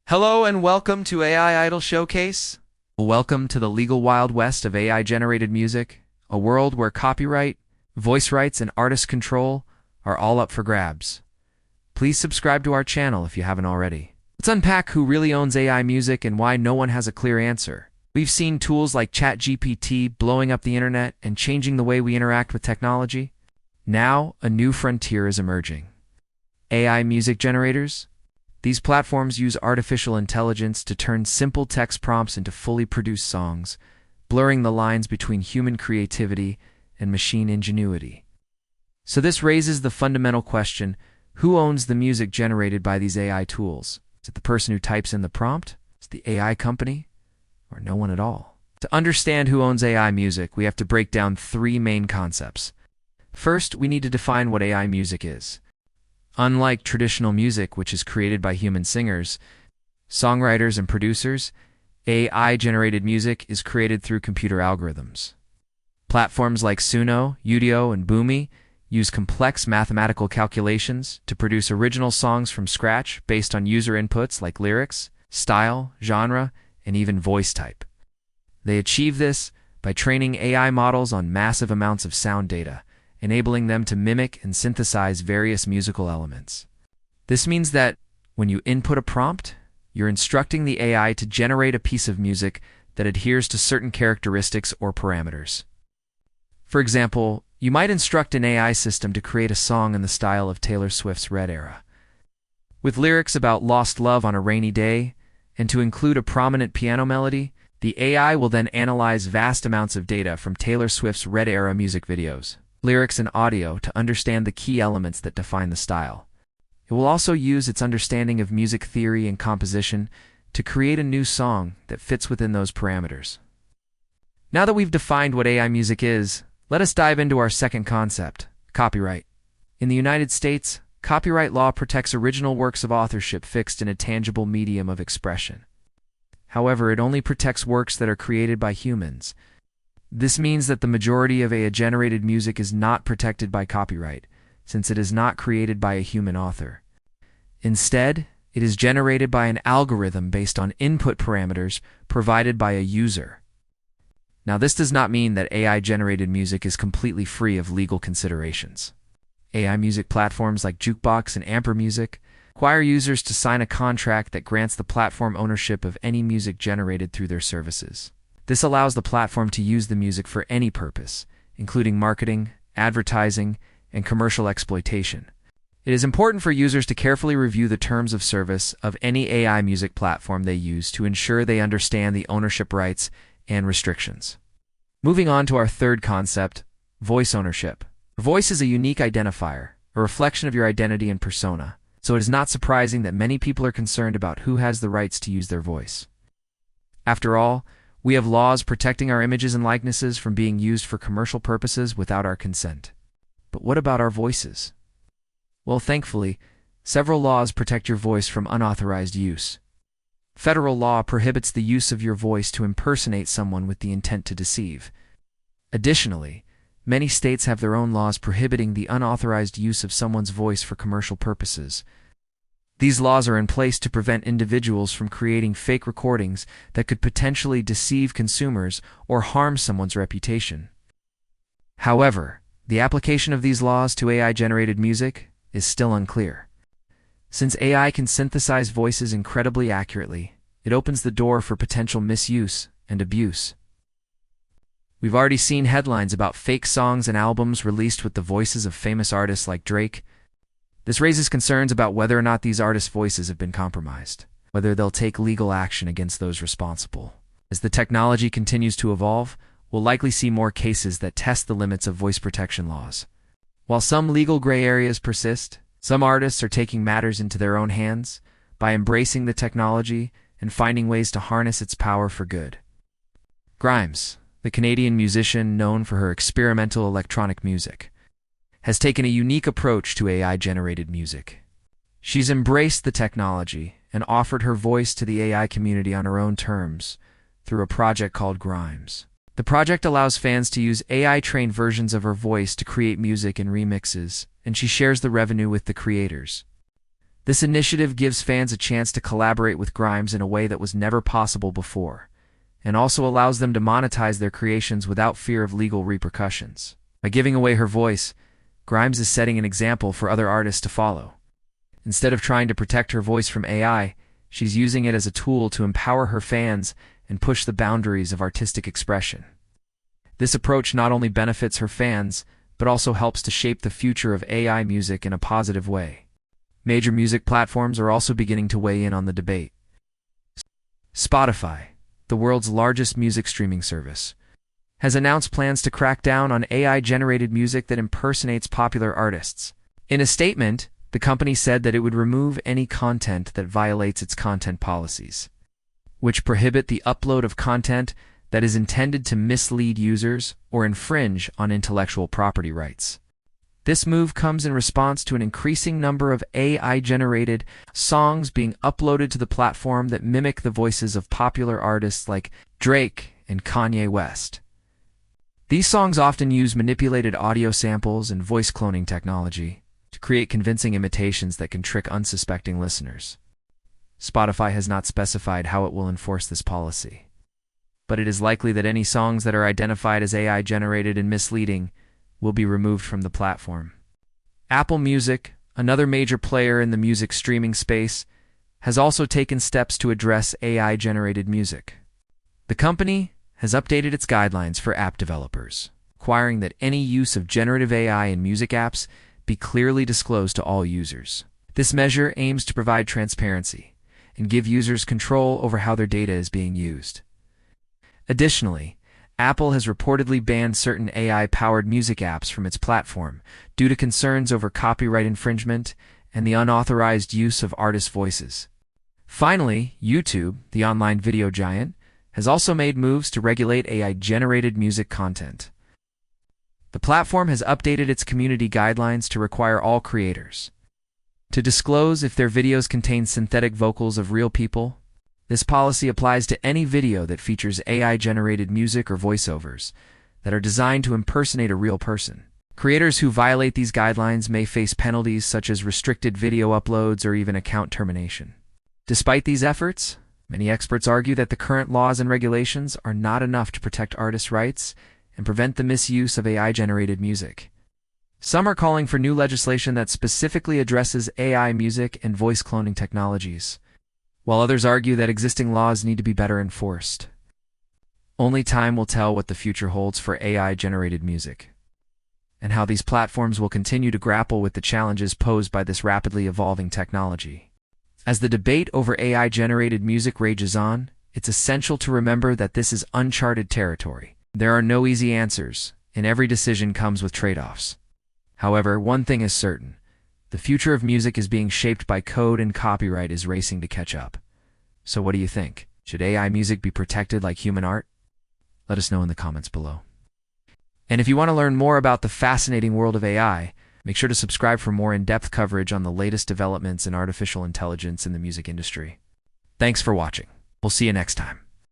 Hello and welcome to AI Idol Showcase. Welcome to the legal wild west of AI-generated music, a world where copyright, voice rights, and artist control are all up for grabs. Please subscribe to our channel if you haven't already. Let's unpack who really owns AI music and why no one has a clear answer. We've seen tools like ChatGPT blowing up the internet and changing the way we interact with technology. Now, a new frontier is emerging. AI music generators? These platforms use artificial intelligence to turn simple text prompts into fully produced songs, blurring the lines between human creativity and machine ingenuity. So this raises the fundamental question, who owns the music generated by these AI tools? Is it the person who types in the prompt? Is it the AI company? Or no one at all? To understand who owns AI music, we have to break down three main concepts. First, we need to define what AI music is. Unlike traditional music, which is created by human singers, songwriters, and producers, AI-generated music is created through computer algorithms. Platforms like Suno, Udio, and Boomi use complex mathematical calculations to produce original songs from scratch based on user inputs like lyrics, style, genre, and even voice type. They achieve this by training AI models on massive amounts of sound data, enabling them to mimic and synthesize various musical elements. This means that when you input a prompt, you're instructing the AI to generate a piece of music that adheres to certain characteristics or parameters. For example, you might instruct an AI system to create a song in the style of Taylor Swift's Red Era, with lyrics about lost love on a rainy day, and to include a prominent piano melody. The AI will then analyze vast amounts of data from Taylor Swift's Red Era music videos, lyrics, and audio to understand the key elements that define the style. It will also use its understanding of music theory and composition to create a new song that fits within those parameters. Now that we've defined what AI music is, let us dive into our second concept, copyright. In the United States, copyright law protects original works of authorship fixed in a tangible medium of expression. However, it only protects works that are created by humans. This means that the majority of AI-generated music is not protected by copyright, since it is not created by a human author. Instead, it is generated by an algorithm based on input parameters provided by a user. Now, this does not mean that AI-generated music is completely free of legal considerations. AI music platforms like Jukebox and Amper Music require users to sign a contract that grants the platform ownership of any music generated through their services. This allows the platform to use the music for any purpose, including marketing, advertising, and commercial exploitation. It is important for users to carefully review the terms of service of any AI music platform they use to ensure they understand the ownership rights and restrictions. Moving on to our third concept, voice ownership. Voice is a unique identifier, a reflection of your identity and persona, so it is not surprising that many people are concerned about who has the rights to use their voice. After all, we have laws protecting our images and likenesses from being used for commercial purposes without our consent. But what about our voices? Well, thankfully, several laws protect your voice from unauthorized use. Federal law prohibits the use of your voice to impersonate someone with the intent to deceive. Additionally, many states have their own laws prohibiting the unauthorized use of someone's voice for commercial purposes. These laws are in place to prevent individuals from creating fake recordings that could potentially deceive consumers or harm someone's reputation. However, the application of these laws to AI-generated music is still unclear. Since AI can synthesize voices incredibly accurately, it opens the door for potential misuse and abuse. We've already seen headlines about fake songs and albums released with the voices of famous artists like Drake. This raises concerns about whether or not these artists' voices have been compromised, whether they'll take legal action against those responsible. As the technology continues to evolve, we'll likely see more cases that test the limits of voice protection laws. While some legal gray areas persist, some artists are taking matters into their own hands by embracing the technology and finding ways to harness its power for good. Grimes, the Canadian musician known for her experimental electronic music, has taken a unique approach to AI-generated music. She's embraced the technology and offered her voice to the AI community on her own terms through a project called Grimes. The project allows fans to use AI-trained versions of her voice to create music and remixes, and she shares the revenue with the creators. This initiative gives fans a chance to collaborate with Grimes in a way that was never possible before, and also allows them to monetize their creations without fear of legal repercussions. By giving away her voice, Grimes is setting an example for other artists to follow. Instead of trying to protect her voice from AI, she's using it as a tool to empower her fans and push the boundaries of artistic expression. This approach not only benefits her fans, but also helps to shape the future of AI music in a positive way. Major music platforms are also beginning to weigh in on the debate. Spotify, the world's largest music streaming service, has announced plans to crack down on AI-generated music that impersonates popular artists. In a statement, the company said that it would remove any content that violates its content policies, which prohibit the upload of content that is intended to mislead users or infringe on intellectual property rights. This move comes in response to an increasing number of AI-generated songs being uploaded to the platform that mimic the voices of popular artists like Drake and Kanye West. These songs often use manipulated audio samples and voice cloning technology to create convincing imitations that can trick unsuspecting listeners. Spotify has not specified how it will enforce this policy, but it is likely that any songs that are identified as AI-generated and misleading will be removed from the platform. Apple Music, another major player in the music streaming space, has also taken steps to address AI-generated music. The company has updated its guidelines for app developers, requiring that any use of generative AI in music apps be clearly disclosed to all users. This measure aims to provide transparency and give users control over how their data is being used. Additionally, Apple has reportedly banned certain AI-powered music apps from its platform due to concerns over copyright infringement and the unauthorized use of artists' voices. Finally, YouTube, the online video giant, has also made moves to regulate AI-generated music content. The platform has updated its community guidelines to require all creators to disclose if their videos contain synthetic vocals of real people. This policy applies to any video that features AI-generated music or voiceovers that are designed to impersonate a real person. Creators who violate these guidelines may face penalties such as restricted video uploads or even account termination. Despite these efforts, many experts argue that the current laws and regulations are not enough to protect artists' rights and prevent the misuse of AI-generated music. Some are calling for new legislation that specifically addresses AI music and voice cloning technologies, while others argue that existing laws need to be better enforced. Only time will tell what the future holds for AI-generated music, and how these platforms will continue to grapple with the challenges posed by this rapidly evolving technology. As the debate over AI-generated music rages on, it's essential to remember that this is uncharted territory. There are no easy answers, and every decision comes with trade-offs. However, one thing is certain: the future of music is being shaped by code, and copyright is racing to catch up. So what do you think? Should AI music be protected like human art? Let us know in the comments below. And if you want to learn more about the fascinating world of AI, make sure to subscribe for more in-depth coverage on the latest developments in artificial intelligence in the music industry. Thanks for watching. We'll see you next time.